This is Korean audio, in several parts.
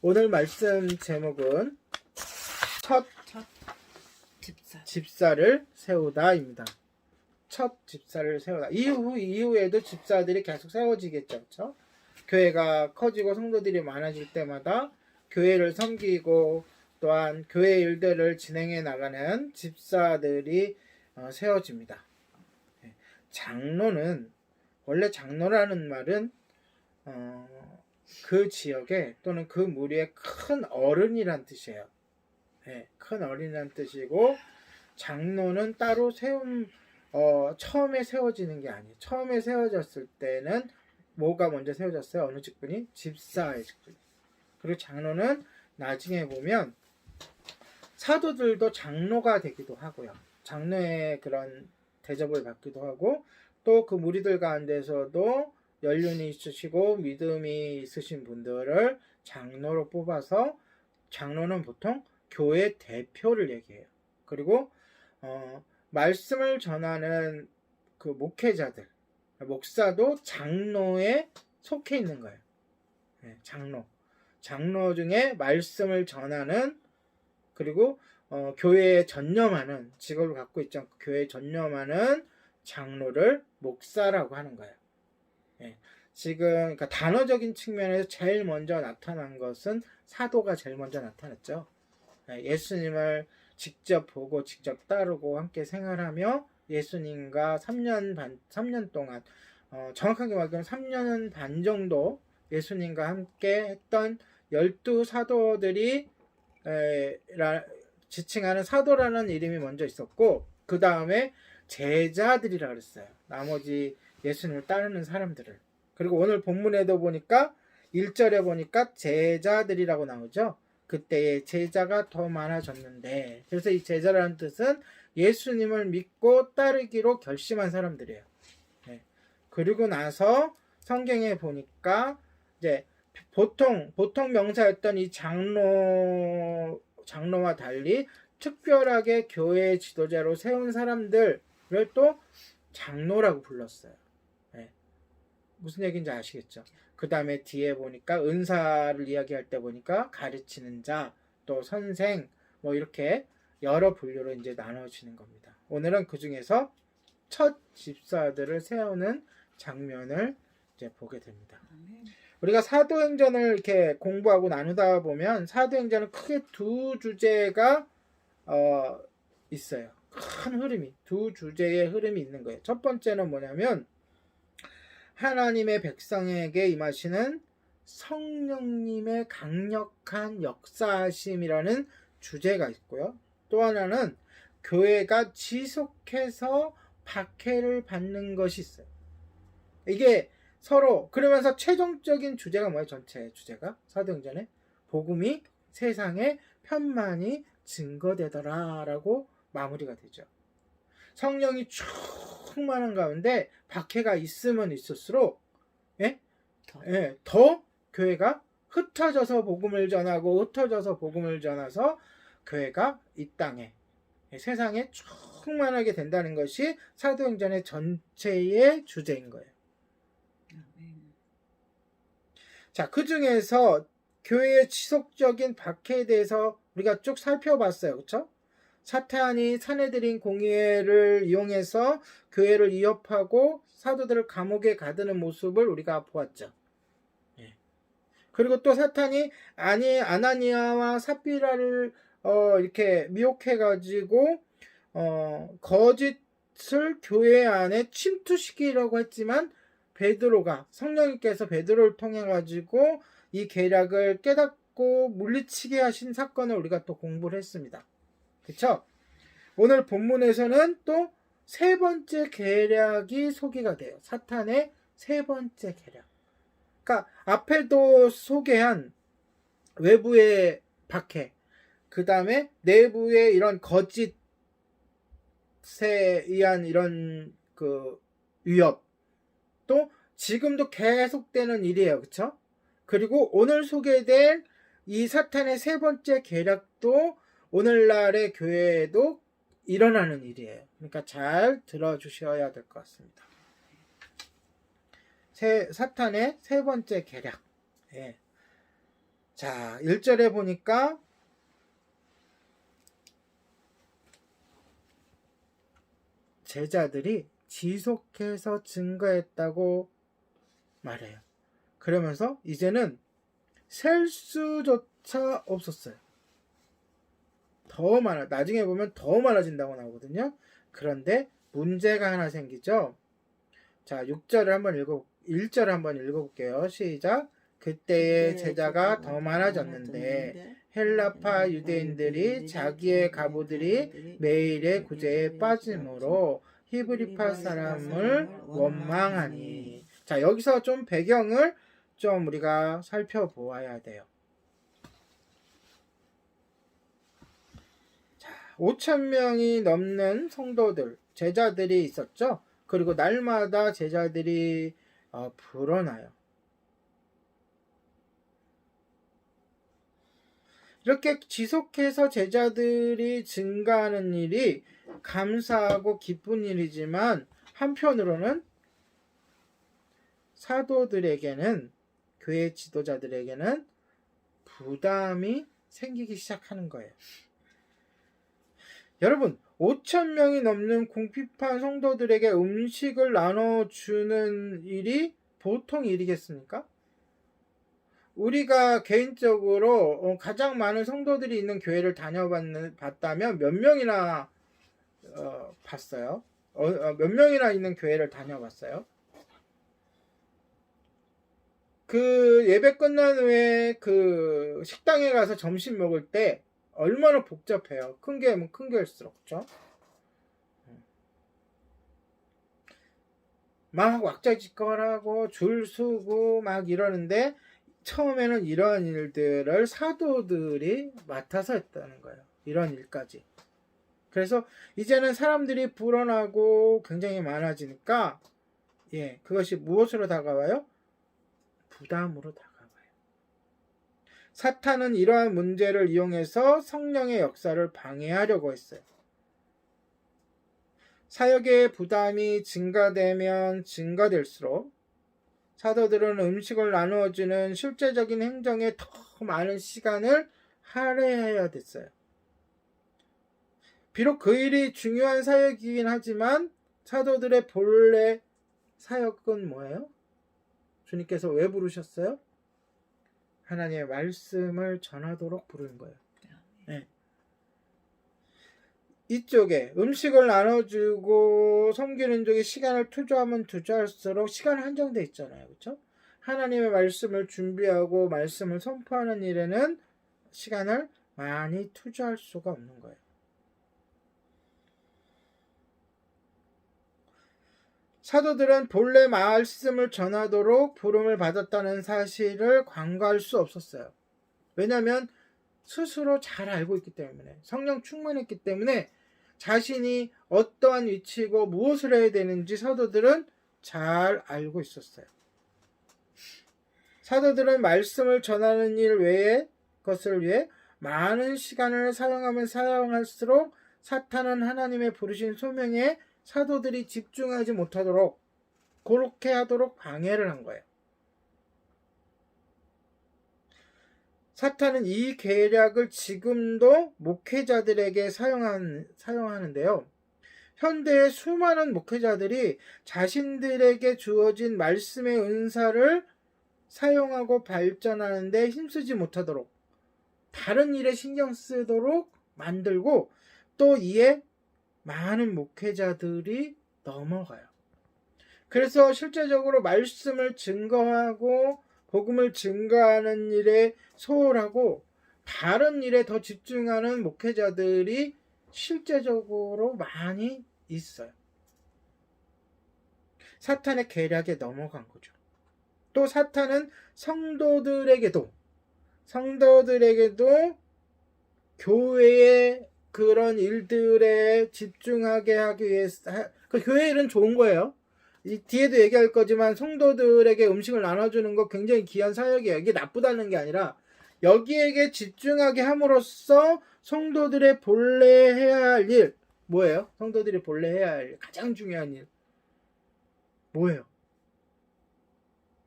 오늘 말씀 제목은 첫 집사를 세우다입니다. 첫 집사를 세우다. 이후에도 집사들이 계속 세워지겠죠. 그렇죠? 교회가 커지고 성도들이 많아질 때마다 교회를 섬기고 또한 교회 일들을 진행해 나가는 집사들이 세워집니다. 장로는 원래 장로라는 말은 그 지역에 또는 그 무리의 큰 어른이란 뜻이에요. 큰 어른이란 뜻이고 장로는 따로 처음에 세워지는 게 아니에요. 처음에 세워졌을 때는 뭐가 먼저 세워졌어요? 어느 직분이? 집사의 직분. 그리고 장로는 나중에 보면 사도들도 장로가 되기도 하고요. 장로의 그런 대접을 받기도 하고 또 그 무리들 가운데서도 연륜이 있으시고 믿음이 있으신 분들을 장로로 뽑아서 장로는 보통 교회 대표를 얘기해요. 그리고 말씀을 전하는 그 목회자들, 목사도 장로에 속해 있는 거예요. 장로 중에 말씀을 전하는 그리고 교회에 전념하는 직업을 갖고 있지 않고 교회에 전념하는 장로를 목사라고 하는 거예요. 지금 그러니까 단어적인 측면에서 제일 먼저 나타난 것은 사도가 제일 먼저 나타났죠. 예수님을 직접 보고 직접 따르고 함께 생활하며 예수님과 3년 동안 정확하게 말하면 3년 반 정도 예수님과 함께 했던 12사도들이 지칭하는 사도라는 이름이 먼저 있었고 그 다음에 제자들이라 그랬어요. 나머지 예수님을 따르는 사람들을. 그리고 오늘 본문에도 보니까 1절에 보니까 제자들이라고 나오죠. 그때의 제자가 더 많아졌는데 그래서 이 제자라는 뜻은 예수님을 믿고 따르기로 결심한 사람들이에요. 그리고 나서 성경에 보니까 이제 보통 명사였던 이 장로와 달리 특별하게 교회 지도자로 세운 사람들을 또 장로라고 불렀어요. 무슨 얘기인지 아시겠죠? 그 다음에 뒤에 보니까 은사를 이야기할 때 보니까 가르치는 자, 또 선생, 뭐 이렇게 여러 분류로 이제 나눠지는 겁니다. 오늘은 그 중에서 첫 집사들을 세우는 장면을 이제 보게 됩니다. 우리가 사도행전을 이렇게 공부하고 나누다 보면 사도행전은 크게 두 주제가 있어요. 큰 흐름이, 두 주제의 흐름이 있는 거예요. 첫 번째는 뭐냐면 하나님의 백성에게 임하시는 성령님의 강력한 역사하심이라는 주제가 있고요. 또 하나는 교회가 지속해서 박해를 받는 것이 있어요. 이게 서로 그러면서 최종적인 주제가 뭐예요? 전체 주제가 사도행전에 복음이 세상에 편만이 증거되더라 라고 마무리가 되죠. 성령이 충만한 가운데 박해가 있으면 있을수록 더 교회가 흩어져서 복음을 전하고 흩어져서 복음을 전해서 교회가 이 땅에 세상에 충만하게 된다는 것이 사도행전의 전체의 주제인 거예요. 자, 그 중에서 교회의 지속적인 박해에 대해서 우리가 쭉 살펴봤어요. 그렇죠? 사탄이 사내들인 공의회를 이용해서 교회를 위협하고 사도들을 감옥에 가두는 모습을 우리가 보았죠. 그리고 또 사탄이 아나니아와 삽비라를 이렇게 미혹해가지고 거짓을 교회 안에 침투시키려고 했지만 성령님께서 베드로를 통해가지고 이 계략을 깨닫고 물리치게 하신 사건을 우리가 또 공부를 했습니다. 그쵸? 오늘 본문에서는 또 세 번째 계략이 소개가 돼요. 사탄의 세 번째 계략. 그러니까 앞에도 소개한 외부의 박해, 그 다음에 내부의 이런 거짓에 의한 이런 그 위협, 또 지금도 계속되는 일이에요. 그쵸? 그리고 오늘 소개될 이 사탄의 세 번째 계략도 오늘날의 교회에도 일어나는 일이에요. 그러니까 잘 들어주셔야 될 것 같습니다. 사탄의 세 번째 계략. 자, 1절에 보니까 제자들이 지속해서 증거했다고 말해요. 그러면서 이제는 셀 수조차 없었어요. 더 많아. 나중에 보면 더 많아진다고 나오거든요. 그런데 문제가 하나 생기죠. 자, 6절을 한번 1절을 한번 읽어볼게요. 시작. 그때의 제자가 더 많아졌는데 헬라파 유대인들이 자기의 가부들이 매일의 구제에 빠짐으로 히브리파 사람을 원망하니. 자, 여기서 좀 배경을 좀 우리가 살펴보아야 돼요. 5,000명이 넘는 성도들, 제자들이 있었죠. 그리고 날마다 제자들이 불어나요. 이렇게 지속해서 제자들이 증가하는 일이 감사하고 기쁜 일이지만 한편으로는 사도들에게는, 교회 지도자들에게는 부담이 생기기 시작하는 거예요. 여러분, 5,000명이 넘는 궁핍한 성도들에게 음식을 나눠주는 일이 보통 일이겠습니까? 우리가 개인적으로 가장 많은 성도들이 있는 교회를 다녀봤다면 몇 명이나 봤어요? 몇 명이나 있는 교회를 다녀봤어요? 그 예배 끝난 후에 그 식당에 가서 점심 먹을 때 얼마나 복잡해요. 큰 게면 큰 게일수록, 그렇죠? 막 왁자지껄하고 줄 서고 막 이러는데 처음에는 이런 일들을 사도들이 맡아서 했다는 거예요. 이런 일까지. 그래서 이제는 사람들이 불어나고 굉장히 많아지니까 그것이 무엇으로 다가와요? 부담으로 다가와요. 사탄은 이러한 문제를 이용해서 성령의 역사를 방해하려고 했어요. 사역의 부담이 증가되면 증가될수록 사도들은 음식을 나누어주는 실제적인 행정에 더 많은 시간을 할애해야 됐어요. 비록 그 일이 중요한 사역이긴 하지만 사도들의 본래 사역은 뭐예요? 주님께서 왜 부르셨어요? 하나님의 말씀을 전하도록 부르는 거예요. 네. 이쪽에 음식을 나눠주고 섬기는 쪽에 시간을 투자하면 투자할수록 시간이 한정돼 있잖아요. 그렇죠? 하나님의 말씀을 준비하고 말씀을 선포하는 일에는 시간을 많이 투자할 수가 없는 거예요. 사도들은 본래 말씀을 전하도록 부름을 받았다는 사실을 간과할 수 없었어요. 왜냐하면 스스로 잘 알고 있기 때문에, 성령 충만했기 때문에 자신이 어떠한 위치고 무엇을 해야 되는지 사도들은 잘 알고 있었어요. 사도들은 말씀을 전하는 일 외에 것을 위해 많은 시간을 사용하면 사용할수록 사탄은 하나님의 부르신 소명에 사도들이 집중하지 못하도록, 그렇게 하도록 방해를 한 거예요. 사탄은 이 계략을 지금도 목회자들에게 사용하는데요. 현대의 수많은 목회자들이 자신들에게 주어진 말씀의 은사를 사용하고 발전하는 데 힘쓰지 못하도록, 다른 일에 신경 쓰도록 만들고, 또 이에 많은 목회자들이 넘어가요. 그래서 실제적으로 말씀을 증거하고 복음을 증거하는 일에 소홀하고 다른 일에 더 집중하는 목회자들이 실제적으로 많이 있어요. 사탄의 계략에 넘어간 거죠. 또 사탄은 성도들에게도 교회의 그런 일들에 집중하게 하기 위해서, 그 교회 일은 좋은 거예요. 이 뒤에도 얘기할 거지만 성도들에게 음식을 나눠주는 거 굉장히 귀한 사역이에요. 이게 나쁘다는 게 아니라 여기에게 집중하게 함으로써 성도들의 본래 해야 할 일, 뭐예요? 성도들이 본래 해야 할 일, 가장 중요한 일 뭐예요?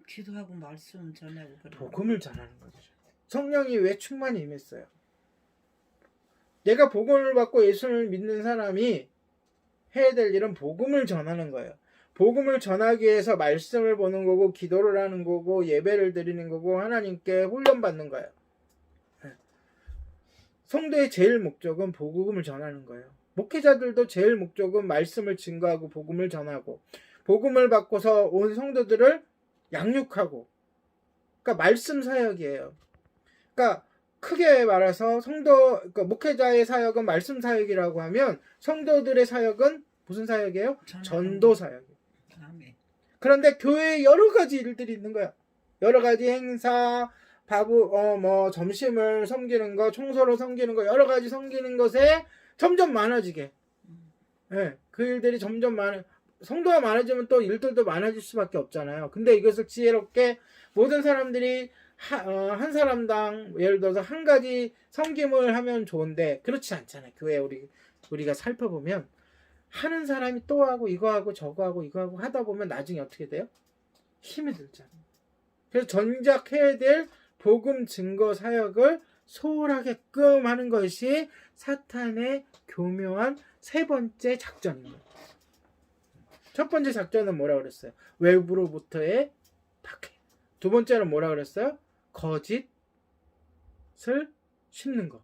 기도하고 말씀 전하고 그래. 복음을 전하는 거죠. 성령이 왜 충만히 임했어요? 내가 복음을 받고 예수를 믿는 사람이 해야 될 일은 복음을 전하는 거예요. 복음을 전하기 위해서 말씀을 보는 거고, 기도를 하는 거고, 예배를 드리는 거고, 하나님께 훈련받는 거예요. 성도의 제일 목적은 복음을 전하는 거예요. 목회자들도 제일 목적은 말씀을 증거하고 복음을 전하고, 복음을 받고서 온 성도들을 양육하고, 그러니까 말씀 사역이에요. 그러니까 크게 말해서 그러니까 목회자의 사역은 말씀 사역이라고 하면, 성도들의 사역은 무슨 사역이에요? 전도 사역이에요. 그런데 교회에 여러 가지 일들이 있는 거야. 여러 가지 행사, 점심을 섬기는 거, 청소를 섬기는 거, 여러 가지 섬기는 것에 점점 많아지게. 네, 그 일들이 점점 성도가 많아지면 또 일들도 많아질 수밖에 없잖아요. 근데 이것을 지혜롭게 모든 사람들이 한 사람당 예를 들어서 한 가지 섬김을 하면 좋은데, 그렇지 않잖아요. 교회 우리가 살펴보면 하는 사람이 또 하고 이거 하고 저거 하고 이거 하고 하다 보면 나중에 어떻게 돼요? 힘이 들잖아요. 그래서 정작 해야 될 복음 증거 사역을 소홀하게끔 하는 것이 사탄의 교묘한 세 번째 작전입니다. 첫 번째 작전은 뭐라 그랬어요? 외부로부터의 박해. 두 번째는 뭐라 그랬어요? 거짓을 심는 거.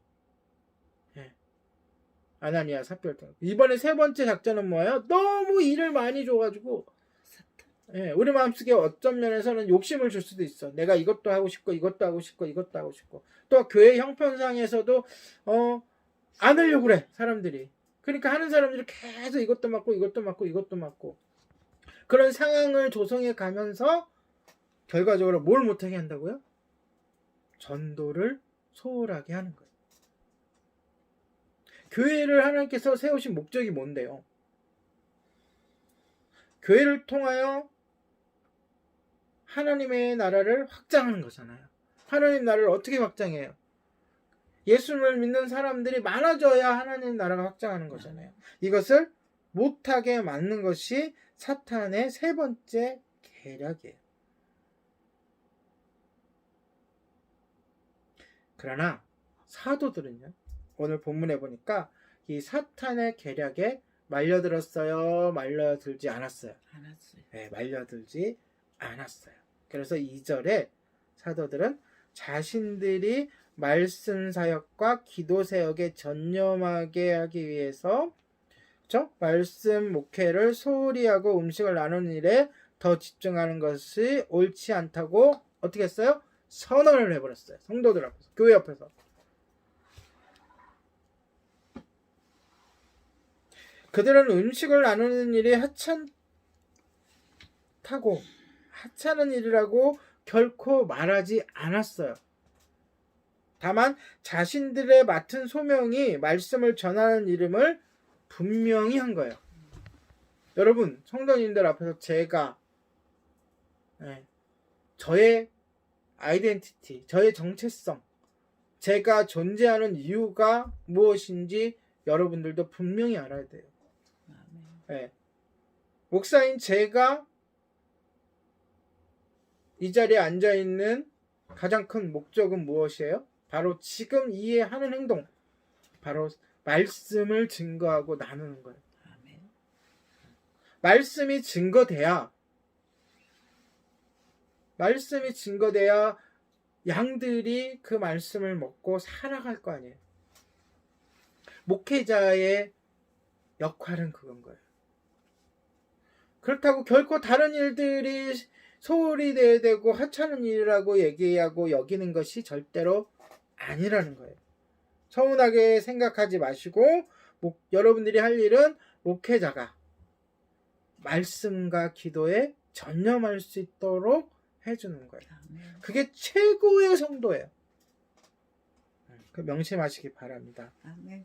아나니아 삽별당. 이번에 세 번째 작전은 뭐예요? 너무 일을 많이 줘가지고, 우리 마음속에 어떤 면에서는 욕심을 줄 수도 있어. 내가 이것도 하고 싶고, 이것도 하고 싶고, 이것도 하고 싶고. 또 교회 형편상에서도 안 하려고 그래, 사람들이. 그러니까 하는 사람들이 계속 이것도 맡고, 이것도 맡고, 이것도 맡고. 그런 상황을 조성해 가면서 결과적으로 뭘 못하게 한다고요? 전도를 소홀하게 하는 거예요. 교회를 하나님께서 세우신 목적이 뭔데요? 교회를 통하여 하나님의 나라를 확장하는 거잖아요. 하나님 나라를 어떻게 확장해요? 예수를 믿는 사람들이 많아져야 하나님 나라가 확장하는 거잖아요. 이것을 못하게 막는 것이 사탄의 세 번째 계략이에요. 그러나 사도들은요, 오늘 본문에 보니까 이 사탄의 계략에 말려들었어요? 말려들지 않았어요? 네, 말려들지 않았어요. 그래서 2절에 사도들은 자신들이 말씀 사역과 기도 사역에 전념하게 하기 위해서, 그렇죠? 말씀 목회를 소홀히 하고 음식을 나누는 일에 더 집중하는 것이 옳지 않다고 어떻게 했어요? 선언을 해버렸어요. 성도들 앞에서, 교회 앞에서. 그들은 음식을 나누는 일이 하찮은 일이라고 결코 말하지 않았어요. 다만 자신들의 맡은 소명이 말씀을 전하는 일임을 분명히 한 거예요. 여러분, 성도님들 앞에서 제가 저의 아이덴티티, 저의 정체성, 제가 존재하는 이유가 무엇인지 여러분들도 분명히 알아야 돼요. 목사인 제가 이 자리에 앉아있는 가장 큰 목적은 무엇이에요? 바로 지금 이해하는 행동, 바로 말씀을 증거하고 나누는 거예요. 말씀이 증거돼야 양들이 그 말씀을 먹고 살아갈 거 아니에요. 목회자의 역할은 그건 거예요. 그렇다고 결코 다른 일들이 소홀히 돼야 되고 하찮은 일이라고 얘기하고 여기는 것이 절대로 아니라는 거예요. 서운하게 생각하지 마시고 여러분들이 할 일은 목회자가 말씀과 기도에 전념할 수 있도록 해주는 거예요. 그게 최고의 성도예요. 그 명심하시기 바랍니다. 아멘.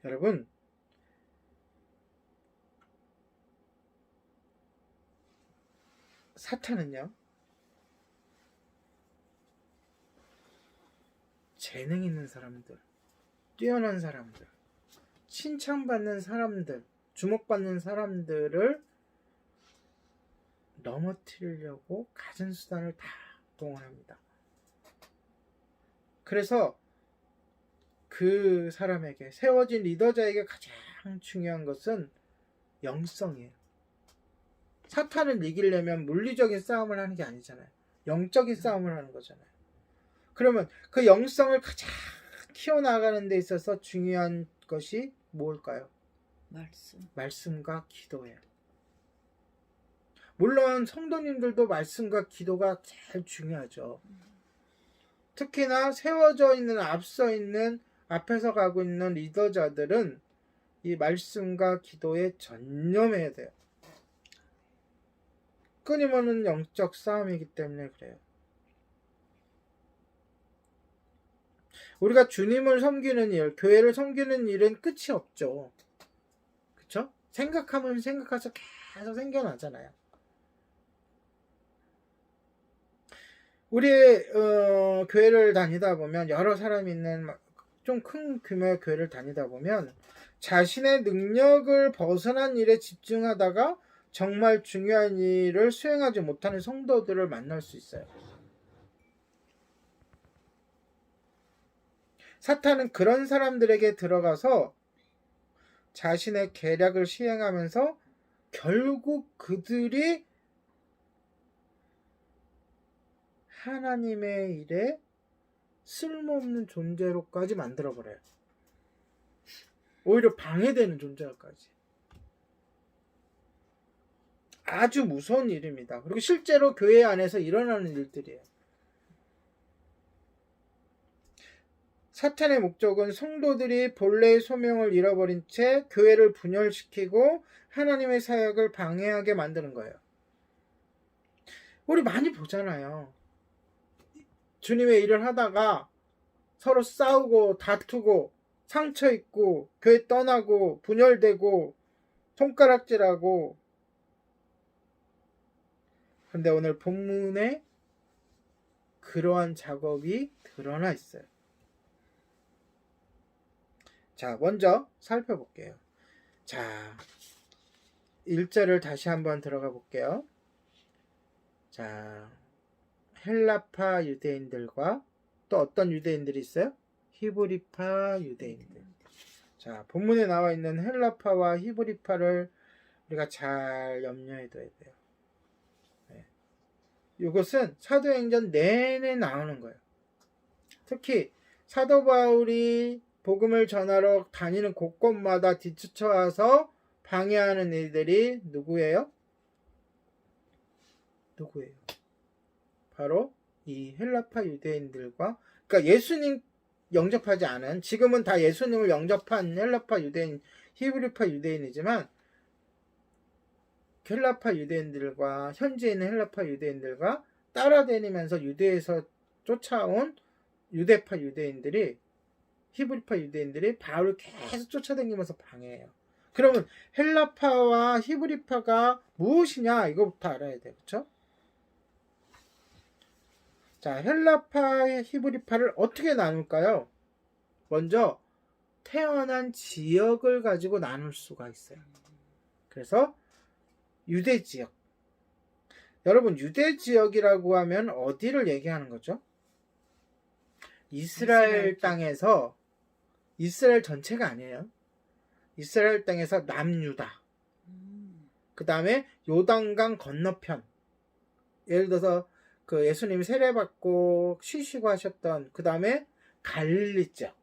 여러분, 사탄은요, 재능 있는 사람들, 뛰어난 사람들, 칭찬받는 사람들, 주목받는 사람들을 넘어뜨리려고 갖은 수단을 다 동원합니다. 그래서 그 사람에게, 세워진 리더자에게 가장 중요한 것은 영성이에요. 사탄을 이기려면 물리적인 싸움을 하는 게 아니잖아요. 영적인 싸움을 하는 거잖아요. 그러면 그 영성을 가장 키워나가는 데 있어서 중요한 것이 뭘까요? 말씀과 기도예요. 물론 성도님들도 말씀과 기도가 제일 중요하죠. 특히나 세워져 있는, 앞서 있는, 앞에서 가고 있는 리더자들은 이 말씀과 기도에 전념해야 돼요. 끊임없는 영적 싸움이기 때문에 그래요. 우리가 주님을 섬기는 일, 교회를 섬기는 일은 끝이 없죠. 그쵸? 생각하면 생각해서 계속 생겨나잖아요. 우리 교회를 다니다 보면, 여러 사람이 있는 좀 큰 규모의 교회를 다니다 보면 자신의 능력을 벗어난 일에 집중하다가 정말 중요한 일을 수행하지 못하는 성도들을 만날 수 있어요. 사탄은 그런 사람들에게 들어가서 자신의 계략을 시행하면서 결국 그들이 하나님의 일에 쓸모없는 존재로까지 만들어버려요. 오히려 방해되는 존재까지. 아주 무서운 일입니다. 그리고 실제로 교회 안에서 일어나는 일들이에요. 사탄의 목적은 성도들이 본래의 소명을 잃어버린 채 교회를 분열시키고 하나님의 사역을 방해하게 만드는 거예요. 우리 많이 보잖아요. 주님의 일을 하다가 서로 싸우고 다투고 상처 입고 교회 떠나고 분열되고 손가락질하고. 그런데 오늘 본문에 그러한 작업이 드러나 있어요. 자, 먼저 살펴볼게요. 자, 1절을 다시 한번 들어가 볼게요. 자, 헬라파 유대인들과 또 어떤 유대인들이 있어요? 히브리파 유대인들. 자, 본문에 나와 있는 헬라파와 히브리파를 우리가 잘 염려해 둬야 돼요. 네. 이것은 사도행전 내내 나오는 거예요. 특히 사도 바울이 복음을 전하러 다니는 곳곳마다 뒤쫓아와서 방해하는 일들이 누구예요? 바로 이 헬라파 유대인들과, 그러니까 예수님 영접하지 않은, 지금은 다 예수님을 영접한 헬라파 유대인, 히브리파 유대인이지만 헬라파 유대인들과, 현지에 있는 헬라파 유대인들과 따라다니면서 유대에서 쫓아온 유대파 유대인들이, 히브리파 유대인들이 바울을 계속 쫓아다니면서 방해해요. 그러면 헬라파와 히브리파가 무엇이냐, 이거부터 알아야 돼요. 그렇죠? 자, 헬라파, 히브리파를 어떻게 나눌까요? 먼저 태어난 지역을 가지고 나눌 수가 있어요. 그래서 유대 지역. 여러분, 유대 지역이라고 하면 어디를 얘기하는 거죠? 이스라엘 땅에서, 이스라엘 전체가 아니에요. 이스라엘 땅에서 남유다. 그 다음에 요단강 건너편. 예를 들어서 그 예수님이 세례받고 쉬시고 하셨던, 그 다음에 갈릴리 지역.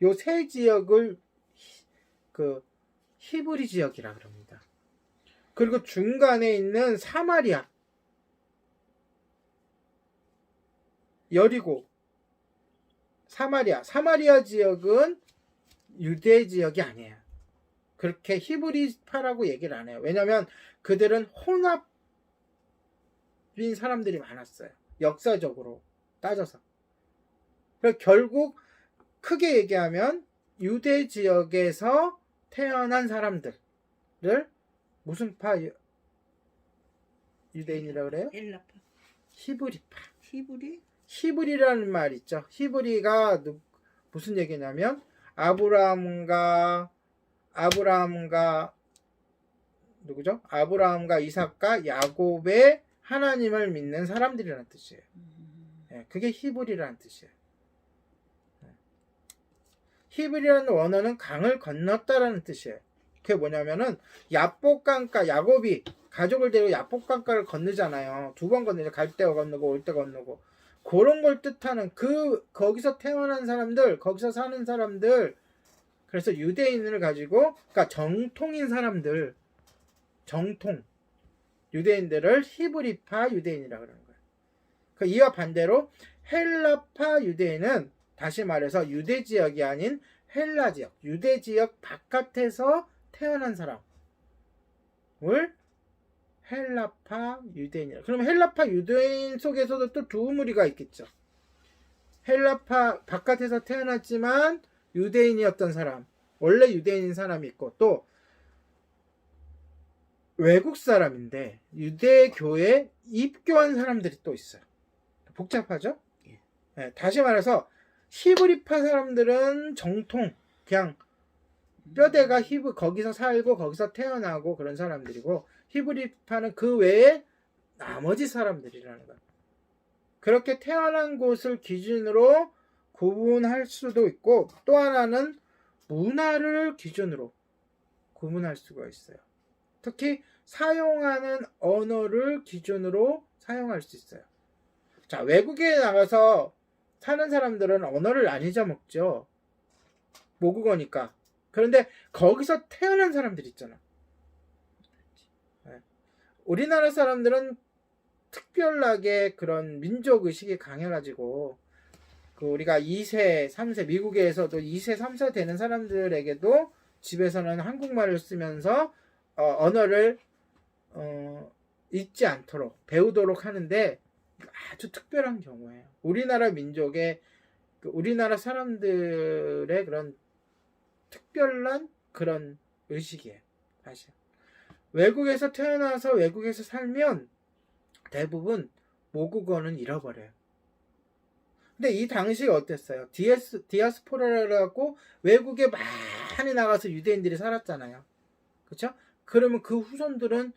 요 세 지역을 그 히브리 지역이라 그럽니다. 그리고 중간에 있는 사마리아, 여리고, 사마리아 지역은 유대 지역이 아니에요. 그렇게 히브리파라고 얘기를 안 해요. 왜냐하면 그들은 혼합인 사람들이 많았어요. 역사적으로 따져서. 그래서 결국 크게 얘기하면 유대 지역에서 태어난 사람들을 무슨 파 유대인이라고 그래요? 헬라파. 히브리파. 히브리? 히브리라는 말 있죠. 히브리가 무슨 얘기냐면 아브라함과 누구죠? 아브라함과 이삭과 야곱의 하나님을 믿는 사람들이라는 뜻이에요. 예, 그게 히브리라는 뜻이에요. 히브리라는 원어는 강을 건넜다라는 뜻이에요. 그게 뭐냐면은 야복강가, 야곱이 가족을 데리고 야복강가를 건너잖아요. 두 번 건너죠. 갈 때 건너고 올 때 건너고. 그런 걸 뜻하는 거기서 태어난 사람들, 거기서 사는 사람들, 그래서 유대인을 가지고, 그러니까 정통인 사람들, 정통 유대인들을 히브리파 유대인이라고 그러는 거예요. 이와 반대로 헬라파 유대인은 다시 말해서 유대 지역이 아닌 헬라 지역, 유대 지역 바깥에서 태어난 사람을 헬라파 유대인이라. 그럼 헬라파 유대인 속에서도 또 두 무리가 있겠죠. 헬라파 바깥에서 태어났지만 유대인이었던 사람, 원래 유대인인 사람이 있고, 또 외국 사람인데 유대교에 입교한 사람들이 또 있어요. 복잡하죠? 네, 다시 말해서 히브리파 사람들은 정통, 그냥 뼈대가 거기서 살고 거기서 태어나고 그런 사람들이고, 히브리파는 그 외에 나머지 사람들이라는 거예요. 그렇게 태어난 곳을 기준으로 구분할 수도 있고, 또 하나는 문화를 기준으로 구분할 수가 있어요. 특히 사용하는 언어를 기준으로 사용할 수 있어요. 자, 외국에 나가서 사는 사람들은 언어를 안 잊어먹죠. 모국어니까. 그런데 거기서 태어난 사람들 있잖아. 우리나라 사람들은 특별하게 그런 민족의식이 강해가지고, 우리가 2세, 3세, 미국에서도 2세, 3세 되는 사람들에게도 집에서는 한국말을 쓰면서 언어를 잊지 않도록 배우도록 하는데, 아주 특별한 경우예요. 우리나라 민족의, 우리나라 사람들의 그런 특별한 그런 의식이에요. 사실 외국에서 태어나서 외국에서 살면 대부분 모국어는 잃어버려요. 근데 이 당시에 어땠어요? 디아스포라라고 외국에 많이 나가서 유대인들이 살았잖아요. 그렇죠? 그러면 그 후손들은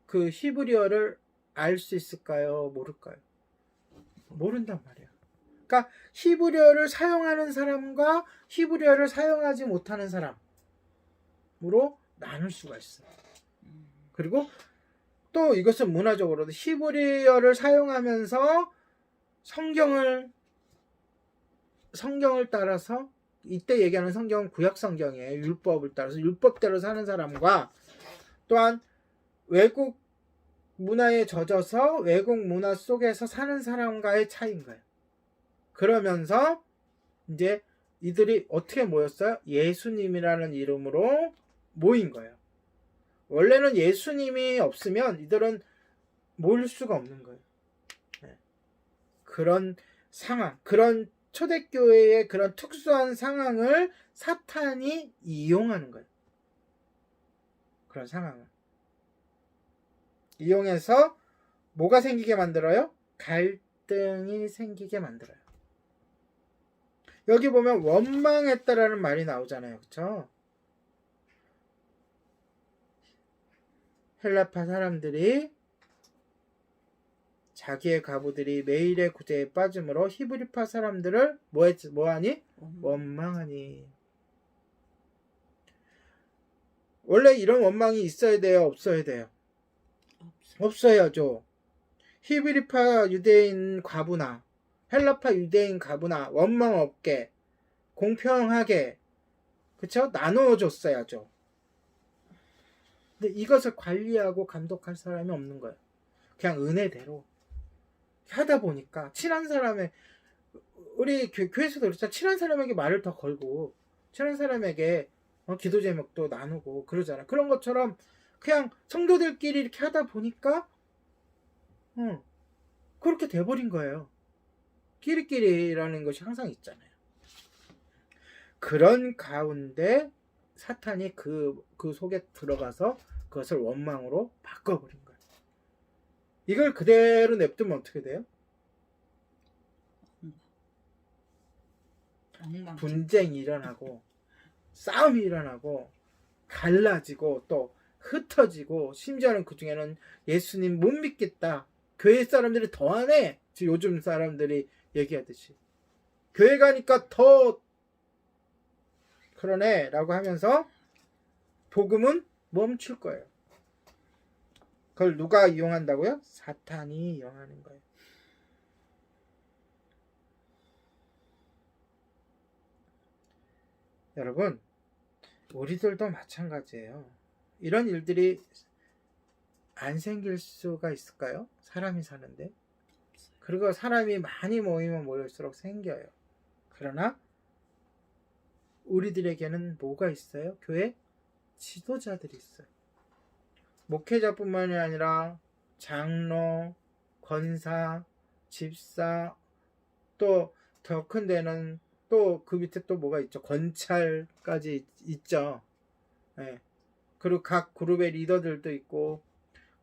그 히브리어를 알 수 있을까요? 모를까요? 모른단 말이에요. 그러니까 히브리어를 사용하는 사람과 히브리어를 사용하지 못하는 사람으로 나눌 수가 있어요. 그리고 또 이것은 문화적으로도 히브리어를 사용하면서 성경을 따라서, 이때 얘기하는 성경은 구약 성경이에요. 율법을 따라서 율법대로 사는 사람과, 또한 외국 문화에 젖어서 외국 문화 속에서 사는 사람과의 차이인 거예요. 그러면서 이제 이들이 어떻게 모였어요? 예수님이라는 이름으로 모인 거예요. 원래는 예수님이 없으면 이들은 모일 수가 없는 거예요. 그런 상황, 그런 초대교회의 그런 특수한 상황을 사탄이 이용하는 거예요. 그런 상황을 이용해서 뭐가 생기게 만들어요? 갈등이 생기게 만들어요. 여기 보면 원망했다라는 말이 나오잖아요. 그렇죠? 헬라파 사람들이 자기의 가부들이 매일의 구제에 빠짐으로 히브리파 사람들을 뭐하니? 원망하니. 원래 이런 원망이 있어야 돼요? 없어야 돼요? 없어야죠. 히브리파 유대인 과부나 헬라파 유대인 과부나 원망 없게 공평하게, 그쵸? 나누어줬어야죠. 근데 이것을 관리하고 감독할 사람이 없는 거예요. 그냥 은혜대로 하다 보니까 친한 사람의, 우리 교회에서도 그렇죠. 친한 사람에게 말을 더 걸고 친한 사람에게 기도 제목도 나누고 그러잖아. 그런 것처럼 그냥 성도들끼리 이렇게 하다 보니까 그렇게 돼버린 거예요. 끼리끼리라는 것이 항상 있잖아요. 그런 가운데 사탄이 그 속에 들어가서 그것을 원망으로 바꿔버린 거예요. 이걸 그대로 냅두면 어떻게 돼요? 분쟁이 일어나고 싸움이 일어나고 갈라지고 또 흩어지고, 심지어는 그 중에는 예수님 못 믿겠다, 교회 사람들이 더하네, 지금 요즘 사람들이 얘기하듯이 교회 가니까 더 그러네 라고 하면서 복음은 멈출 거예요. 그걸 누가 이용한다고요? 사탄이 이용하는 거예요. 여러분, 우리들도 마찬가지예요. 이런 일들이 안 생길 수가 있을까요? 사람이 사는데. 그리고 사람이 많이 모이면 모일수록 생겨요. 그러나 우리들에게는 뭐가 있어요? 교회 지도자들이 있어요. 목회자뿐만이 아니라 장로, 권사, 집사, 또 더 큰 데는 또 그 밑에 또 뭐가 있죠? 권찰까지 있죠. 네. 그리고 각 그룹의 리더들도 있고,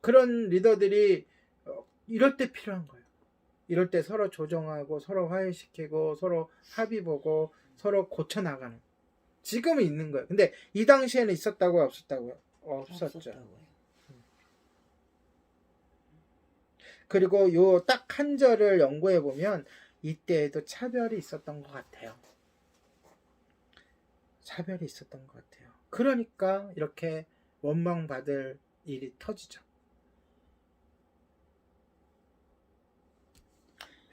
그런 리더들이 이럴 때 필요한 거예요. 이럴 때 서로 조정하고, 서로 화해시키고, 서로 합의 보고, 서로 고쳐나가는. 지금은 있는 거예요. 근데 이 당시에는 있었다고요? 없었다고요? 없었죠. 그리고 요 딱 한 절을 연구해 보면 이때에도 차별이 있었던 것 같아요. 차별이 있었던 것 같아요. 그러니까 이렇게 원망받을 일이 터지죠.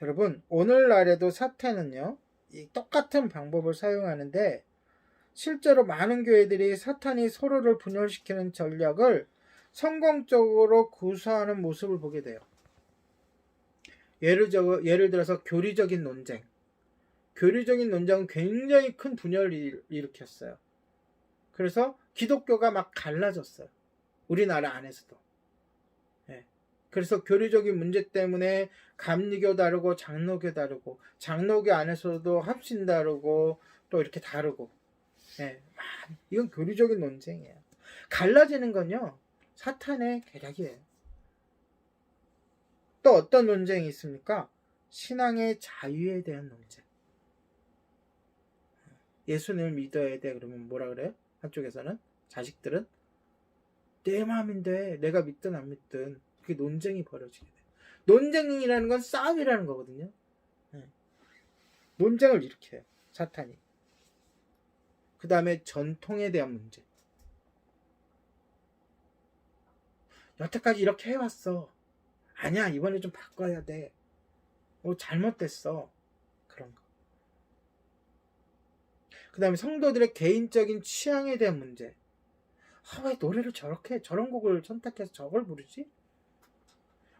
여러분, 오늘날에도 사탄은요, 이 똑같은 방법을 사용하는데, 실제로 많은 교회들이 사탄이 서로를 분열시키는 전략을 성공적으로 구사하는 모습을 보게 돼요. 예를 들어서 교리적인 논쟁. 교리적인 논쟁은 굉장히 큰 분열을 일으켰어요. 그래서 기독교가 막 갈라졌어요. 우리나라 안에서도. 네. 그래서 교리적인 문제 때문에 감리교 다르고 장로교 다르고, 장로교 안에서도 합신 다르고, 또 이렇게 다르고. 네. 이건 교리적인 논쟁이에요. 갈라지는 건요, 사탄의 계략이에요. 또 어떤 논쟁이 있습니까? 신앙의 자유에 대한 논쟁. 예수님을 믿어야 돼 그러면 뭐라 그래요? 한쪽에서는, 자식들은 내 마음인데 내가 믿든 안 믿든, 그게 논쟁이 벌어지게 돼요. 논쟁이라는 건 싸움이라는 거거든요. 논쟁을 일으켜요, 사탄이. 그 다음에 전통에 대한 문제. 여태까지 이렇게 해왔어. 아니야, 이번에 좀 바꿔야 돼. 잘못됐어. 그런 거. 그 다음에 성도들의 개인적인 취향에 대한 문제. 왜 노래를 저런 곡을 선택해서 저걸 부르지?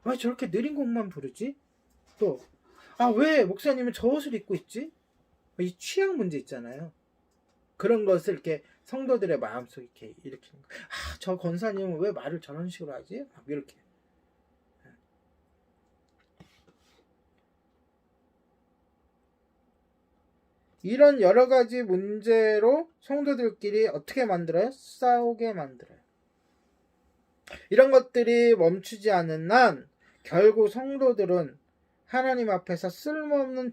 왜 저렇게 느린 곡만 부르지? 또, 왜 목사님은 저 옷을 입고 있지? 이 취향 문제 있잖아요. 그런 것을 이렇게 성도들의 마음속에 이렇게 일으키는 거. 저 권사님은 왜 말을 저런 식으로 하지? 막 이렇게. 이런 여러 가지 문제로 성도들끼리 어떻게 만들어요? 싸우게 만들어요. 이런 것들이 멈추지 않는 한 결국 성도들은 하나님 앞에서 쓸모없는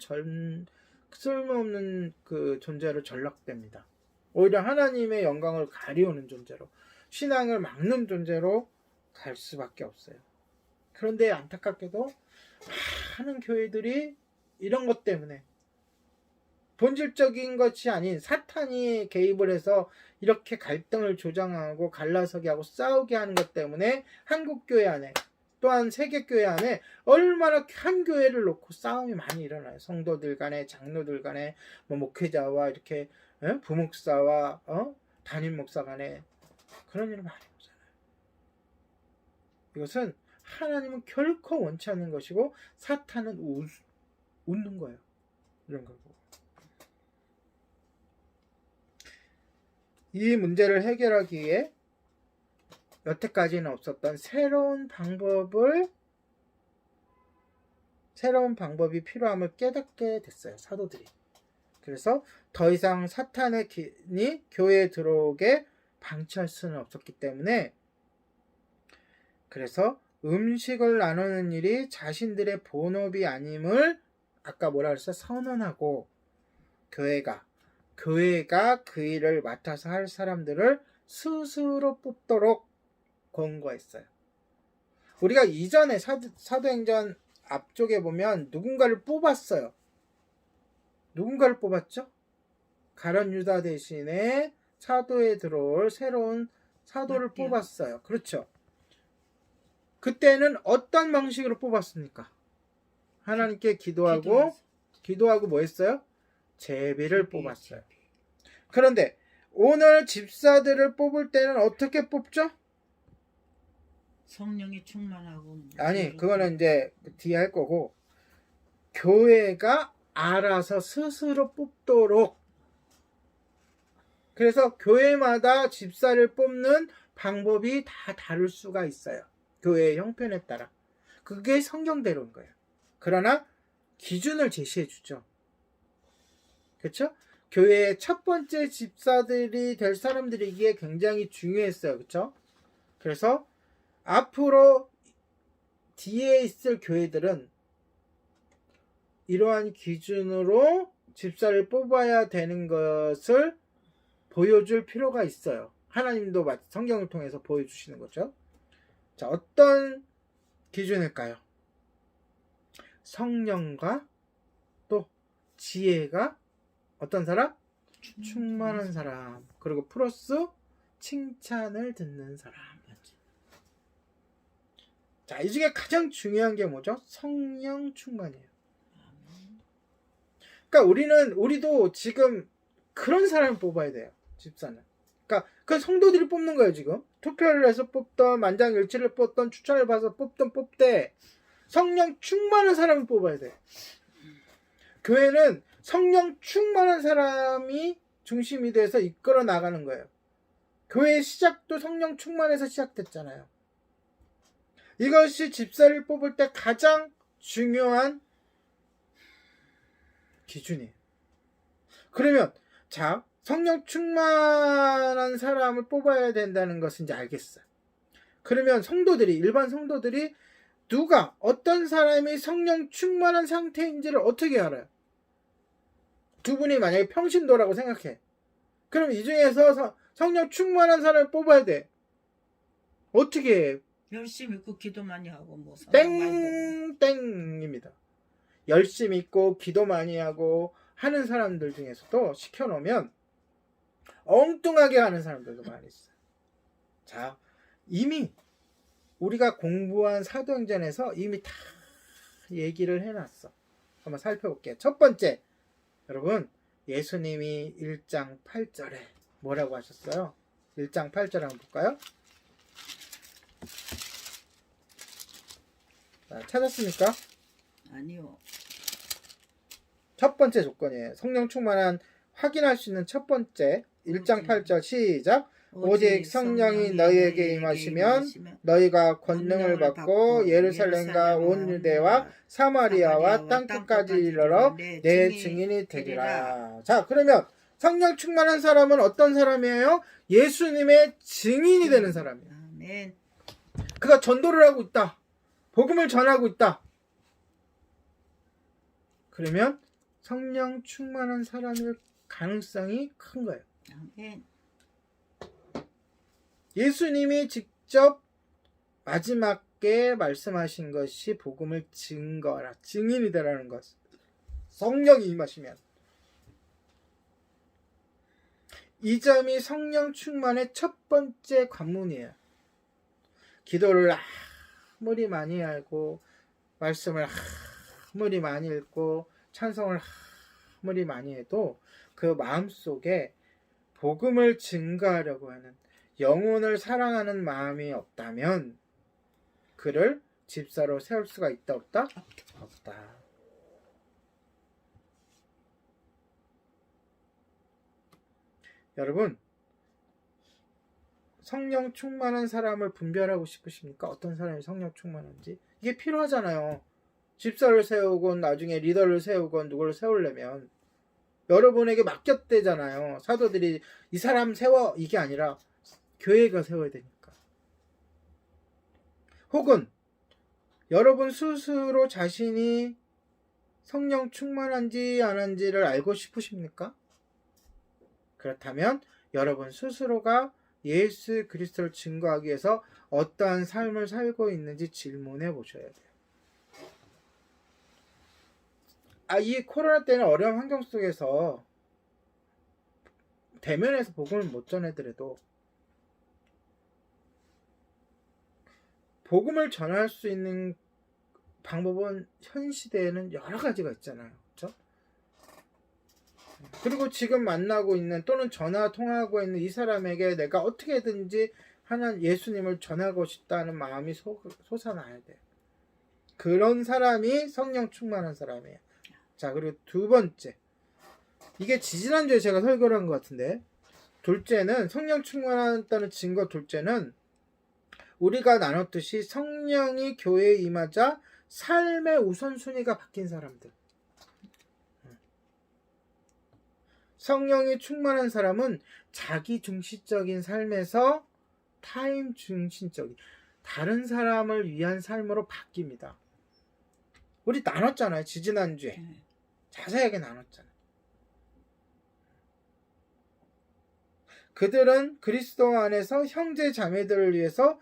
그 존재로 전락됩니다. 오히려 하나님의 영광을 가리우는 존재로, 신앙을 막는 존재로 갈 수밖에 없어요. 그런데 안타깝게도 많은 교회들이 이런 것 때문에, 본질적인 것이 아닌 사탄이 개입을 해서 이렇게 갈등을 조장하고 갈라서게 하고 싸우게 하는 것 때문에 한국교회 안에, 또한 세계교회 안에 얼마나 한 교회를 놓고 싸움이 많이 일어나요. 성도들 간에, 장로들 간에, 목회자와 이렇게 부목사와 담임 목사 간에 그런 일이 많이 오잖아요. 이것은 하나님은 결코 원치 않는 것이고, 사탄은 웃는 거예요. 이런 거고. 이 문제를 해결하기 위해 여태까지는 없었던 새로운 방법이 필요함을 깨닫게 됐어요, 사도들이. 그래서 더 이상 사탄의 긴이 교회에 들어오게 방치할 수는 없었기 때문에, 그래서 음식을 나누는 일이 자신들의 본업이 아님을 아까 뭐라 그랬어? 선언하고, 교회가 그 일을 맡아서 할 사람들을 스스로 뽑도록 권고했어요. 우리가 이전에 사도행전 앞쪽에 보면 누군가를 뽑았어요. 누군가를 뽑았죠? 가룟 유다 대신에 사도에 들어올 새로운 사도를 맞대요. 뽑았어요. 그렇죠. 그때는 어떤 방식으로 뽑았습니까? 하나님께 기도하고 뭐 했어요? 제비를 뽑았어요. 그런데 오늘 집사들을 뽑을 때는 어떻게 뽑죠? 성령이 충만하고. 아니, 그거는 이제 뒤에 할 거고, 교회가 알아서 스스로 뽑도록. 그래서 교회마다 집사를 뽑는 방법이 다 다를 수가 있어요. 교회의 형편에 따라. 그게 성경대로인 거예요. 그러나 기준을 제시해 주죠. 그렇죠? 교회의 첫 번째 집사들이 될 사람들이기에 굉장히 중요했어요. 그렇죠? 그래서 앞으로 뒤에 있을 교회들은 이러한 기준으로 집사를 뽑아야 되는 것을 보여줄 필요가 있어요. 하나님도 성경을 통해서 보여주시는 거죠. 자, 어떤 기준일까요? 성령과 또 지혜가 어떤 사람? 충만한 사람. 그리고 플러스 칭찬을 듣는 사람. 자, 이 중에 가장 중요한 게 뭐죠? 성령 충만이에요. 그러니까 우리도 지금 그런 사람을 뽑아야 돼요. 집사는. 그러니까 그 성도들이 뽑는 거예요, 지금. 투표를 해서 뽑던, 만장일치를 뽑던, 추천을 받아서 뽑대. 성령 충만한 사람을 뽑아야 돼. 교회는 성령 충만한 사람이 중심이 돼서 이끌어 나가는 거예요. 교회의 시작도 성령 충만해서 시작됐잖아요. 이것이 집사를 뽑을 때 가장 중요한 기준이에요. 그러면 자, 성령 충만한 사람을 뽑아야 된다는 것은 이제 알겠어요. 그러면 일반 성도들이 누가 어떤 사람이 성령 충만한 상태인지를 어떻게 알아요? 두 분이 만약에 평신도라고 생각해. 그럼 이 중에서 성령 충만한 사람을 뽑아야 돼. 어떻게 해? 열심히 있고 기도 많이 하고 뭐 땡입니다. 열심히 있고 기도 많이 하고 하는 사람들 중에서도 시켜놓으면 엉뚱하게 하는 사람들도 많이 있어요. 자, 이미 우리가 공부한 사도행전에서 이미 다 얘기를 해놨어. 한번 살펴볼게요. 첫 번째, 여러분, 예수님이 1장 8절에 뭐라고 하셨어요? 1장 8절 한번 볼까요? 자, 찾았습니까? 아니요. 첫 번째 조건이에요. 성령 충만한 확인할 수 있는 첫 번째 1장 8절 시작. 오직 성령이 너희에게 임하시면 너희가 권능을 받고 예루살렘과 온 유대와 사마리아와 땅끝까지 이르러 내 증인이 되리라. 자, 그러면 성령 충만한 사람은 어떤 사람이에요? 예수님의 증인이 되는 사람이에요. 아멘. 그가 전도를 하고 있다. 복음을 전하고 있다. 그러면 성령 충만한 사람일 가능성이 큰 거예요. 아멘. 예수님이 직접 마지막에 말씀하신 것이 복음을 증거하라. 증인이 되라는 것. 성령이 임하시면. 이 점이 성령 충만의 첫 번째 관문이에요. 기도를 아무리 많이 하고 말씀을 아무리 많이 읽고 찬송을 아무리 많이 해도 그 마음속에 복음을 증거하려고 하는 영혼을 사랑하는 마음이 없다면 그를 집사로 세울 수가 있다 없다? 없다. 여러분, 성령 충만한 사람을 분별하고 싶으십니까? 어떤 사람이 성령 충만한지? 이게 필요하잖아요. 집사를 세우건 나중에 리더를 세우건 누구를 세우려면 여러분에게 맡겼대잖아요. 사도들이 이 사람 세워 이게 아니라 교회가 세워야 되니까. 혹은 여러분 스스로 자신이 성령 충만한지 아닌지를 알고 싶으십니까? 그렇다면 여러분 스스로가 예수 그리스도를 증거하기 위해서 어떠한 삶을 살고 있는지 질문해 보셔야 돼요. 이 코로나 때는 어려운 환경 속에서 대면에서 복음을 못 전해드려도 복음을 전할 수 있는 방법은 현 시대에는 여러 가지가 있잖아요. 그렇죠? 그리고 지금 만나고 있는 또는 전화 통화하고 있는 이 사람에게 내가 어떻게든지 하는 예수님을 전하고 싶다는 마음이 솟아나야 돼요. 그런 사람이 성령 충만한 사람이에요. 자, 그리고 두 번째, 이게 지지난주에 제가 설교를 한 것 같은데, 둘째는 성령 충만하다는 증거. 둘째는 우리가 나눴듯이 성령이 교회에 임하자 삶의 우선순위가 바뀐 사람들. 성령이 충만한 사람은 자기 중심적인 삶에서 타임 중심적인 다른 사람을 위한 삶으로 바뀝니다. 우리 나눴잖아요. 지지난주에 자세하게 나눴잖아요. 그들은 그리스도 안에서 형제 자매들을 위해서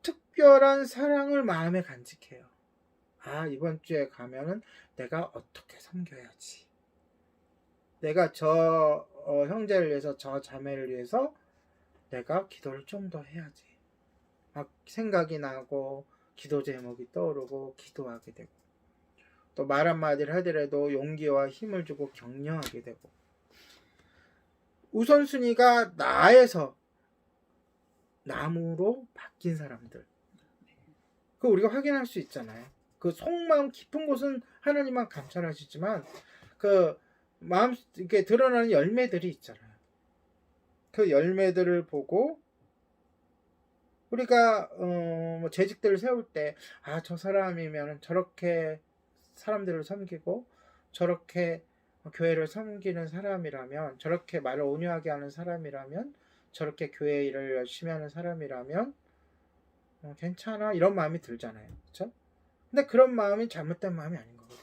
특별한 사랑을 마음에 간직해요. 이번 주에 가면은 내가 어떻게 섬겨야지. 내가 저 형제를 위해서, 저 자매를 위해서 내가 기도를 좀 더 해야지. 막 생각이 나고 기도 제목이 떠오르고 기도하게 되고, 또 말 한마디를 하더라도 용기와 힘을 주고 격려하게 되고, 우선순위가 나에서 남으로 바뀐 사람들. 그 우리가 확인할 수 있잖아요. 그 속마음 깊은 곳은 하나님만 감찰하시지만 그 마음 이렇게 드러나는 열매들이 있잖아요. 그 열매들을 보고 우리가 뭐 재직들을 세울 때 저 사람이면 저렇게 사람들을 섬기고 저렇게 교회를 섬기는 사람이라면, 저렇게 말을 온유하게 하는 사람이라면, 저렇게 교회 일을 열심히 하는 사람이라면 괜찮아, 이런 마음이 들잖아요. 그렇죠? 근데 그런 마음이 잘못된 마음이 아닌 거거든요.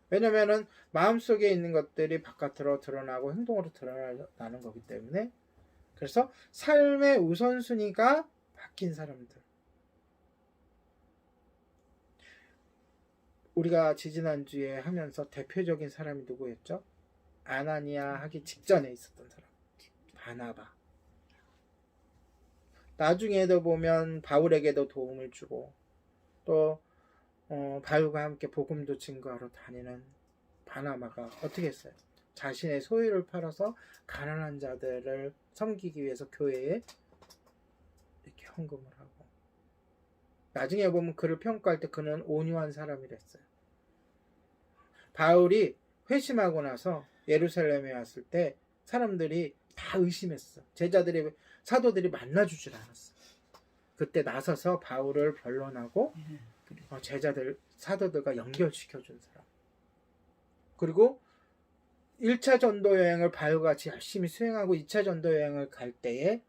왜냐면은 마음속에 있는 것들이 바깥으로 드러나고 행동으로 드러나는 거기 때문에. 그래서 삶의 우선순위가 바뀐 사람들. 우리가 지지난주에 하면서 대표적인 사람이 누구였죠? 아나니아 하기 직전에 있었던 사람, 바나바. 나중에도 보면 바울에게도 도움을 주고 또 바울과 함께 복음도 증거하러 다니는 바나바가 어떻게 했어요? 자신의 소유를 팔아서 가난한 자들을 섬기기 위해서 교회에 이렇게 헌금을 하고, 나중에 보면 그를 평가할 때 그는 온유한 사람이랬어요. 바울이 회심하고 나서 예루살렘에 왔을 때 사람들이 다 의심했어. 제자들이, 사도들이 만나주질 않았어. 그때 나서서 바울을 변론하고 제자들, 사도들과 연결시켜준 사람. 그리고 1차 전도 여행을 바울과 같이 열심히 수행하고 2차 전도 여행을 갈 때에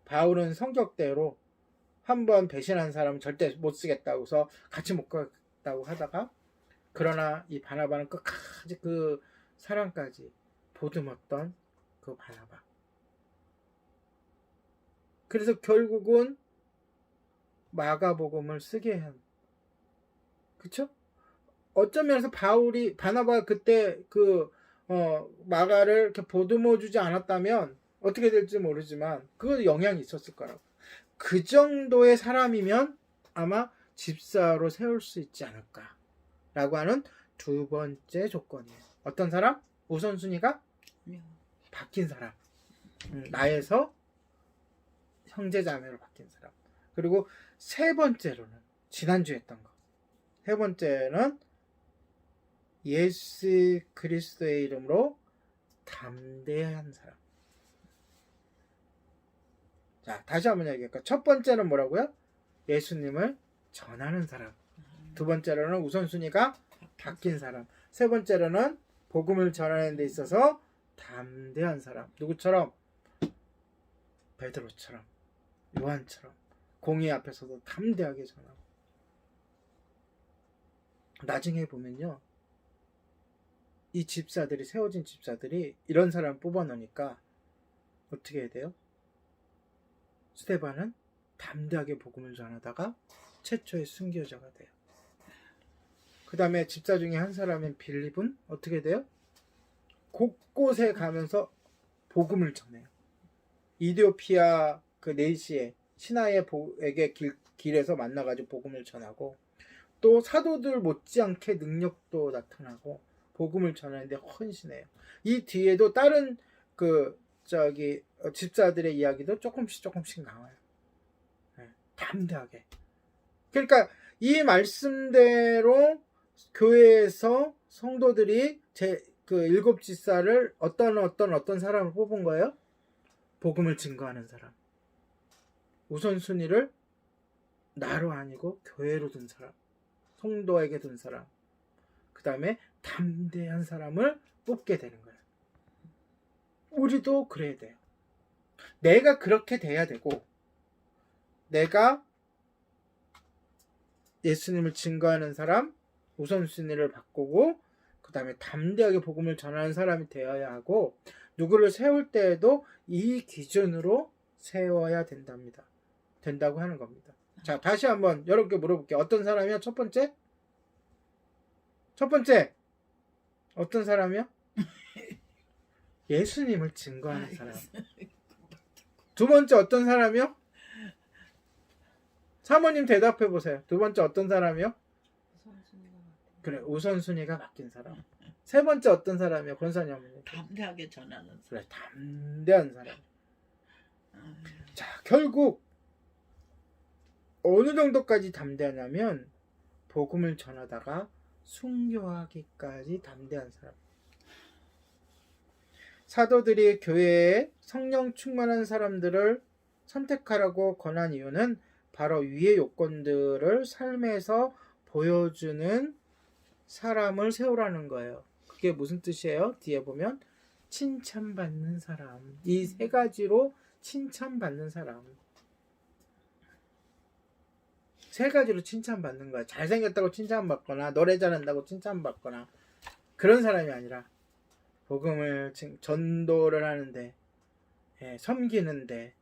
바울은 성격대로 한번 배신한 사람은 절대 못 쓰겠다고 해서 같이 못 가겠다고 하다가, 그러나 이 바나바는 끝까지 그 사랑까지 보듬었던 그 바나바. 그래서 결국은 마가복음을 쓰게 한, 그쵸? 어떤 면에서 바나바가 그때 마가를 이렇게 보듬어 주지 않았다면 어떻게 될지 모르지만 그건 영향이 있었을 거라고. 그 정도의 사람이면 아마 집사로 세울 수 있지 않을까 라고 하는 두 번째 조건이에요. 어떤 사람? 우선순위가 바뀐 사람. 나에서 형제자매로 바뀐 사람. 그리고 세 번째로는 지난주에 했던 거. 세 번째는 예수 그리스도의 이름으로 담대한 사람. 자, 다시 한번 얘기할까? 첫 번째는 뭐라고요? 예수님을 전하는 사람. 두 번째로는 우선순위가 바뀐 사람. 세 번째로는 복음을 전하는 데 있어서 담대한 사람. 누구처럼? 베드로처럼, 요한처럼 공의 앞에서도 담대하게 전하고. 나중에 보면요, 이 집사들이, 세워진 집사들이 이런 사람 뽑아놓으니까 어떻게 해야 돼요? 스데반은 담대하게 복음을 전하다가 최초의 순교자가 돼요. 그 다음에 집사 중에 한 사람인 빌립은 어떻게 돼요? 곳곳에 가면서 복음을 전해요. 이디오피아 그 네시에 신하에게 길에서 만나가지고 복음을 전하고, 또 사도들 못지않게 능력도 나타나고 복음을 전하는데 헌신해요. 이 뒤에도 다른 집사들의 이야기도 조금씩 나와요. 네, 담대하게. 그러니까 이 말씀대로 교회에서 성도들이 일곱 집사를 어떤 사람을 뽑은 거예요? 복음을 증거하는 사람. 우선순위를 나로 아니고 교회로 둔 사람, 성도에게 둔 사람, 그 다음에 담대한 사람을 뽑게 되는 거예요. 우리도 그래야 돼요. 내가 그렇게 돼야 되고, 내가 예수님을 증거하는 사람, 우선순위를 바꾸고, 그 다음에 담대하게 복음을 전하는 사람이 되어야 하고, 누구를 세울 때에도 이 기준으로 세워야 된다고 하는 겁니다. 자, 다시 한번 여러분께 물어볼게요. 어떤 사람이요? 첫 번째 어떤 사람이요? 예수님을 증거하는 사람. 두 번째 어떤 사람이요? 사모님 대답해 보세요. 두 번째 어떤 사람이요? 그래, 우선순위가 바뀐 사람. 세 번째 어떤 사람이요? 권사님. 담대하게 전하는 사람. 그래, 담대한 사람. 자, 결국 어느 정도까지 담대하냐면 복음을 전하다가 순교하기까지 담대한 사람. 사도들이 교회에 성령 충만한 사람들을 선택하라고 권한 이유는 바로 위의 요건들을 삶에서 보여주는 사람을 세우라는 거예요. 그게 무슨 뜻이에요? 뒤에 보면 칭찬받는 사람. 이 세 가지로 칭찬받는 사람. 세 가지로 칭찬받는 거야. 잘생겼다고 칭찬받거나 노래 잘한다고 칭찬받거나 그런 사람이 아니라 복음을 전도를 하는데, 섬기는데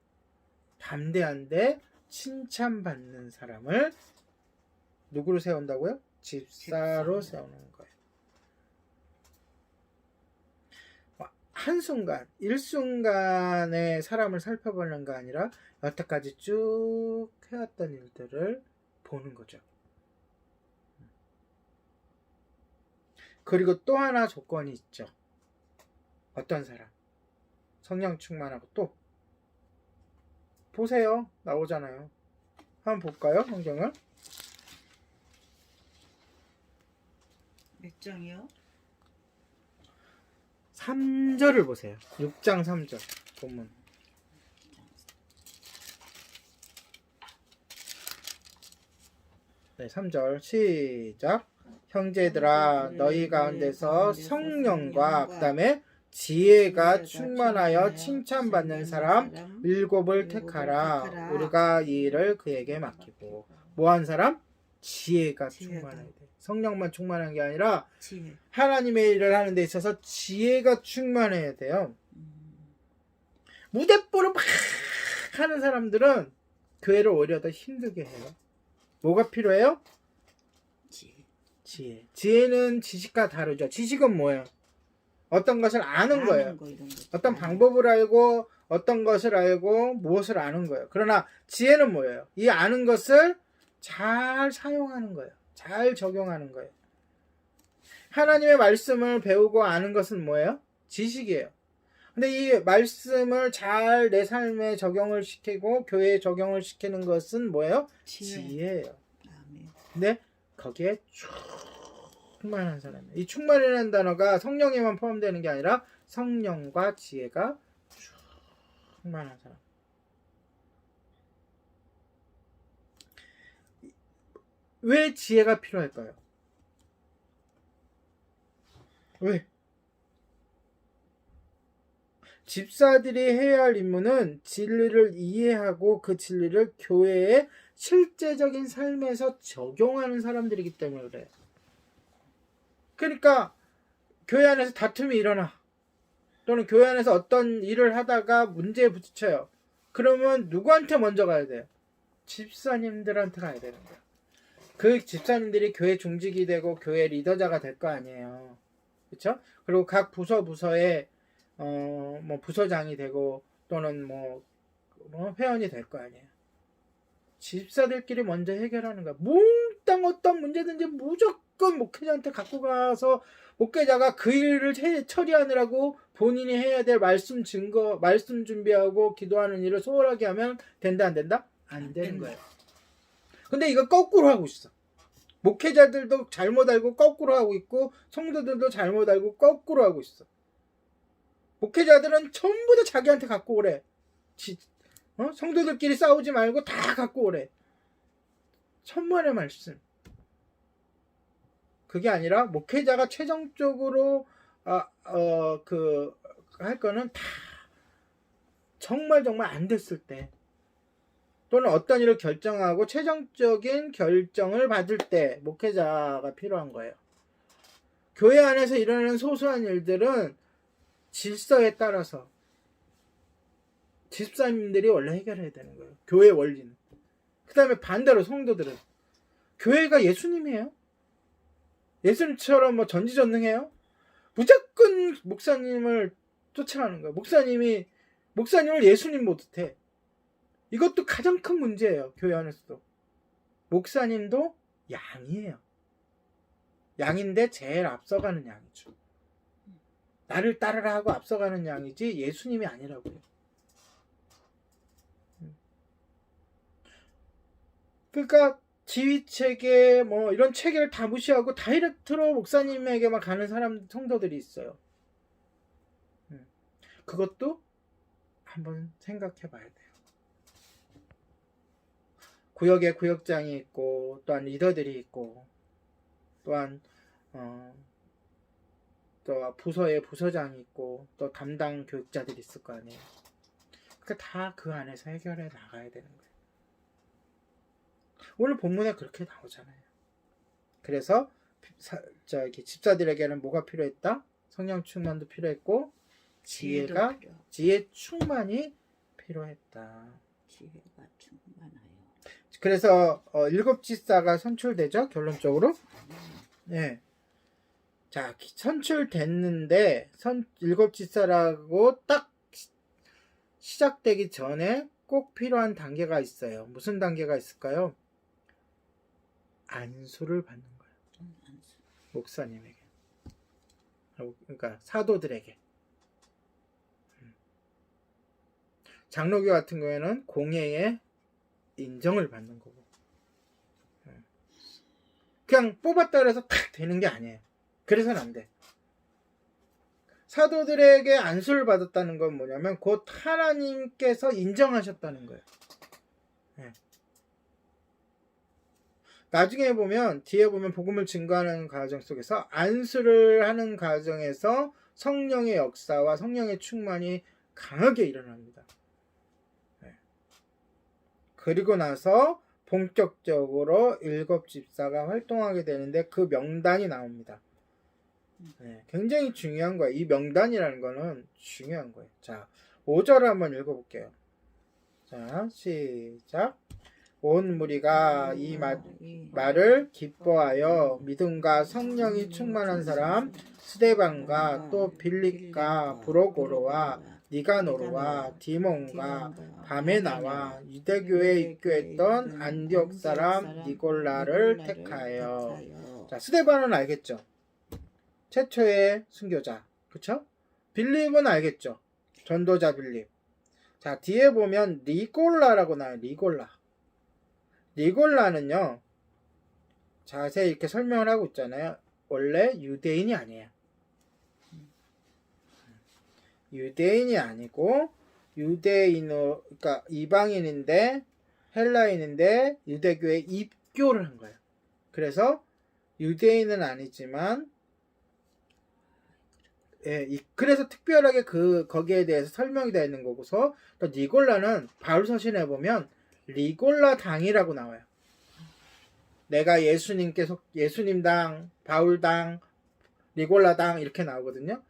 담대한데 칭찬받는 사람을 누구로 세운다고요? 집사로 세우는 거예요. 한순간, 일순간의 사람을 살펴보는 게 아니라 여태까지 쭉 해왔던 일들을 보는 거죠. 그리고 또 하나 조건이 있죠. 어떤 사람? 성령 충만하고, 또 보세요. 나오잖아요. 한번 볼까요? 성경을. 몇 장이요? 3절을 보세요. 6장 3절 본문. 네, 3절 시작. 형제들아, 너희 가운데서 성령과 그 다음에 지혜가 충만하여 칭찬받는 사람 7을 택하라. 우리가 이 일을 그에게 맡기고. 뭐한 사람? 지혜가 충만해야 돼. 성령만 충만한 게 아니라 지혜. 하나님의 일을 하는 데 있어서 지혜가 충만해야 돼요. 무대뽀를 막 하는 사람들은 교회를 오히려 더 힘들게 해요. 뭐가 필요해요? 지혜. 지혜는 지식과 다르죠. 지식은 뭐예요? 어떤 것을 아는 거예요. 어떤 방법을 알고 어떤 것을 알고 무엇을 아는 거예요. 그러나 지혜는 뭐예요? 이 아는 것을 잘 사용하는 거예요. 잘 적용하는 거예요. 하나님의 말씀을 배우고 아는 것은 뭐예요? 지식이에요. 근데 이 말씀을 잘 내 삶에 적용을 시키고 교회에 적용을 시키는 것은 뭐예요? 지혜예요. 근데 거기에 충만한 사람이에요. 이 충만이라는 단어가 성령에만 포함되는 게 아니라 성령과 지혜가 충만한 사람. 왜 지혜가 필요할까요? 왜? 집사들이 해야 할 임무는 진리를 이해하고 그 진리를 교회의 실제적인 삶에서 적용하는 사람들이기 때문에 그래요. 그러니까 교회 안에서 다툼이 일어나. 또는 교회 안에서 어떤 일을 하다가 문제에 부딪혀요. 그러면 누구한테 먼저 가야 돼요? 집사님들한테 가야 되는 거예요. 그 집사님들이 교회 중직이 되고 교회 리더자가 될 거 아니에요. 그렇죠? 그리고 각 부서에 뭐 부서장이 되고 또는 뭐 회원이 될 거 아니에요. 집사들끼리 먼저 해결하는 거야. 몽땅 어떤 문제든지 무조건 목회자한테 갖고 가서 목회자가 그 일을 처리하느라고 본인이 해야 될 말씀 증거, 말씀 준비하고 기도하는 일을 소홀하게 하면 된다 안 된다? 안 되는 거예요. 근데 이거 거꾸로 하고 있어. 목회자들도 잘못 알고 거꾸로 하고 있고 성도들도 잘못 알고 거꾸로 하고 있어. 목회자들은 전부 다 자기한테 갖고 오래. 성도들끼리 싸우지 말고 다 갖고 오래. 천만의 말씀. 그게 아니라 목회자가 최종적으로 할 거는 다 정말 안 됐을 때 또는 어떤 일을 결정하고 최종적인 결정을 받을 때 목회자가 필요한 거예요. 교회 안에서 일어나는 소소한 일들은 질서에 따라서 집사님들이 원래 해결해야 되는 거예요. 교회 원리는. 그 다음에 반대로 성도들은 교회가 예수님이에요. 예수님처럼 뭐 전지전능해요. 무조건 목사님을 쫓아가는 거예요. 목사님을 예수님 못해. 이것도 가장 큰 문제예요. 교회 안에서도. 목사님도 양이에요. 양인데 제일 앞서가는 양이죠. 나를 따르라 하고 앞서가는 양이지 예수님이 아니라고요. 그러니까 지휘체계 뭐 이런 체계를 다 무시하고 다이렉트로 목사님에게만 가는 성도들이 있어요. 그것도 한번 생각해 봐야 돼요. 구역에 구역장이 있고 또한 리더들이 있고 또한 또 부서에 부서장이 있고 또 담당 교육자들이 있을 거 아니에요. 그러니까 다 그 안에서 해결해 나가야 되는 거예요. 오늘 본문에 그렇게 나오잖아요. 그래서 집사들에게는 뭐가 필요했다? 성령 충만도 필요했고 지혜 충만이 필요했다. 지혜가 충만하여. 그래서 7 집사가 선출되죠. 결론적으로. 네. 자, 선출됐는데 7 집사라고 딱 시작되기 전에 꼭 필요한 단계가 있어요. 무슨 단계가 있을까요? 안수를 받는 거예요. 목사님에게. 그러니까 사도들에게. 장로교 같은 경우에는 공예의 인정을 받는 거고. 그냥 뽑았다 그래서 탁 되는 게 아니에요. 그래서는 안 돼. 사도들에게 안수를 받았다는 건 뭐냐면 곧 하나님께서 인정하셨다는 거예요. 나중에 보면 뒤에 보면 복음을 증거하는 과정 속에서 안수를 하는 과정에서 성령의 역사와 성령의 충만이 강하게 일어납니다. 그리고 나서 본격적으로 7 집사가 활동하게 되는데 그 명단이 나옵니다. 굉장히 중요한 거예요. 이 명단이라는 거는 중요한 거예요. 자, 5절 한번 읽어볼게요. 자, 시작. 온 무리가 이 말을 기뻐하여 믿음과 성령이 충만한 사람 스데반과 또 빌립과 브로고로와 니가노르와 디몬과 바메나와 유대교에 입교했던 안디옥 사람 니골라를 택하여. 자, 스데반은 알겠죠? 최초의 순교자. 그쵸? 빌립은 알겠죠? 전도자 빌립. 자, 뒤에 보면 니골라라고 나와요. 니골라는요, 자세히 이렇게 설명을 하고 있잖아요. 원래 유대인이 아니에요. 유대인이 아니고, 그러니까 이방인인데, 헬라인인데, 유대교에 입교를 한 거예요. 그래서, 유대인은 아니지만, 그래서 특별하게 거기에 대해서 설명이 되어 있는 거고서, 또 니골라는 바울 서신에 보면, 리골라 당이라고 나와요. 내가 예수님당, 바울당, 리골라당 이렇게 나오거든요.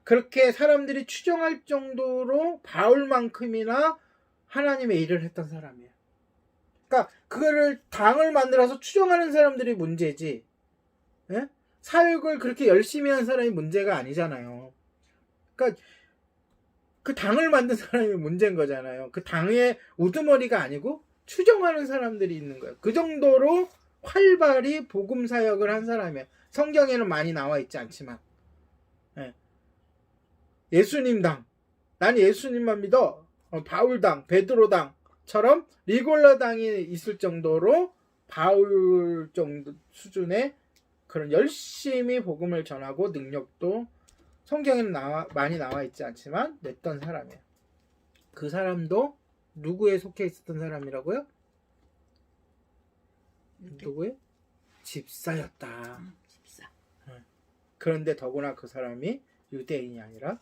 그렇게 사람들이 추정할 정도로 바울만큼이나 하나님의 일을 했던 사람이에요. 그러니까 그거를 당을 만들어서 추정하는 사람들이 문제지, 예? 사역을 그렇게 열심히 한 사람이 문제가 아니잖아요. 그러니까 그 당을 만든 사람이 문제인 거잖아요. 그 당의 우두머리가 아니고 추정하는 사람들이 있는 거예요. 그 정도로 활발히 복음 사역을 한 사람이에요. 성경에는 많이 나와 있지 않지만, 예. 예수님 당, 난 예수님만 믿어, 바울 당, 베드로 당처럼 리골라 당이 있을 정도로 바울 정도 수준의 그런 열심히 복음을 전하고 능력도 성경에는 많이 나와 있지 않지만 냈던 사람이에요. 그 사람도 누구에 속해 있었던 사람이라고요? 누구의? 집사였다. 집사. 그런데 더구나 그 사람이 유대인이 아니라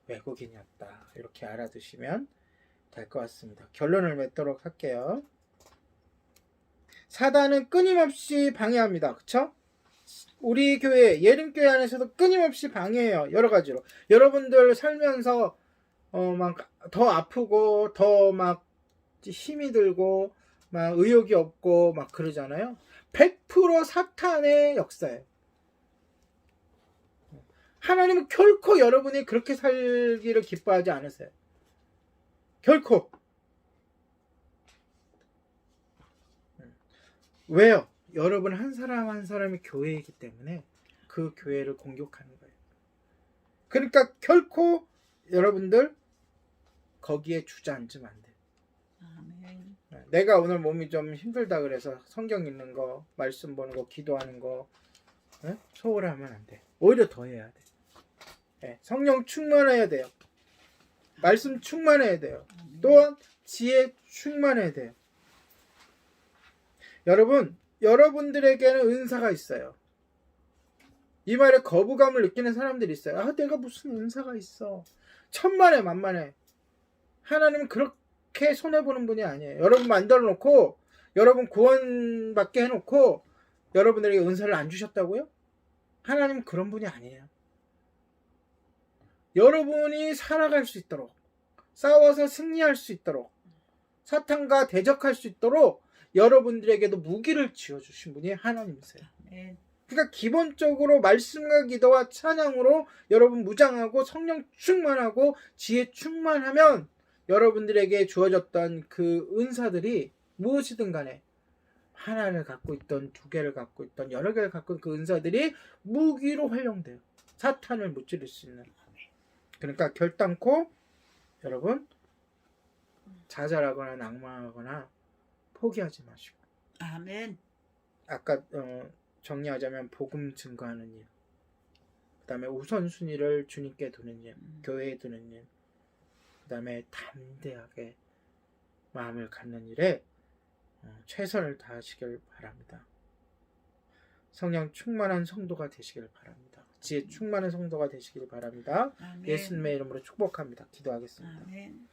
외국인이었다. 이렇게 알아두시면 될 것 같습니다. 결론을 맺도록 할게요. 사단은 끊임없이 방해합니다. 그쵸? 우리 교회, 예림교회 안에서도 끊임없이 방해해요. 여러 가지로. 여러분들 살면서 막 더 아프고 더 막 힘이 들고 막 의욕이 없고 막 그러잖아요. 100% 사탄의 역사예요. 하나님은 결코 여러분이 그렇게 살기를 기뻐하지 않으세요. 결코. 왜요? 여러분 한 사람 한 사람이 교회이기 때문에 그 교회를 공격하는 거예요. 그러니까 결코 여러분들 거기에 주저앉으면 안 돼요. 아멘. 내가 오늘 몸이 좀 힘들다 그래서 성경 읽는 거, 말씀 보는 거, 기도하는 거 소홀하면 안 돼. 오히려 더 해야 돼. 성령 충만해야 돼요. 말씀 충만해야 돼요. 또한 지혜 충만해야 돼요. 여러분, 여러분들에게는 은사가 있어요. 이 말에 거부감을 느끼는 사람들이 있어요. 아, 내가 무슨 은사가 있어. 천만에 만만해. 하나님은 그렇게 손해보는 분이 아니에요. 여러분 만들어 놓고, 여러분 구원받게 해놓고, 여러분들에게 은사를 안 주셨다고요? 하나님은 그런 분이 아니에요. 여러분이 살아갈 수 있도록, 싸워서 승리할 수 있도록, 사탄과 대적할 수 있도록 여러분들에게도 무기를 지어주신 분이 하나님이세요. 그러니까 기본적으로 말씀과 기도와 찬양으로 여러분 무장하고 성령 충만하고 지혜 충만하면 여러분들에게 주어졌던 그 은사들이 무엇이든 간에 하나를 갖고 있던 두 개를 갖고 있던 여러 개를 갖고 있던 그 은사들이 무기로 활용돼요. 사탄을 무찌를 수 있는. 그러니까 결단코 여러분 좌절하거나 낙망하거나 포기하지 마시고. 아멘. 아까 정리하자면 복음 증거하는 일, 그 다음에 우선순위를 주님께 두는 일, 교회에 두는 일, 그 다음에 담대하게 마음을 갖는 일에 최선을 다하시길 바랍니다. 성령 충만한 성도가 되시길 바랍니다. 지혜 충만한 성도가 되시길 바랍니다. 아멘. 예수님의 이름으로 축복합니다. 기도하겠습니다. 아멘.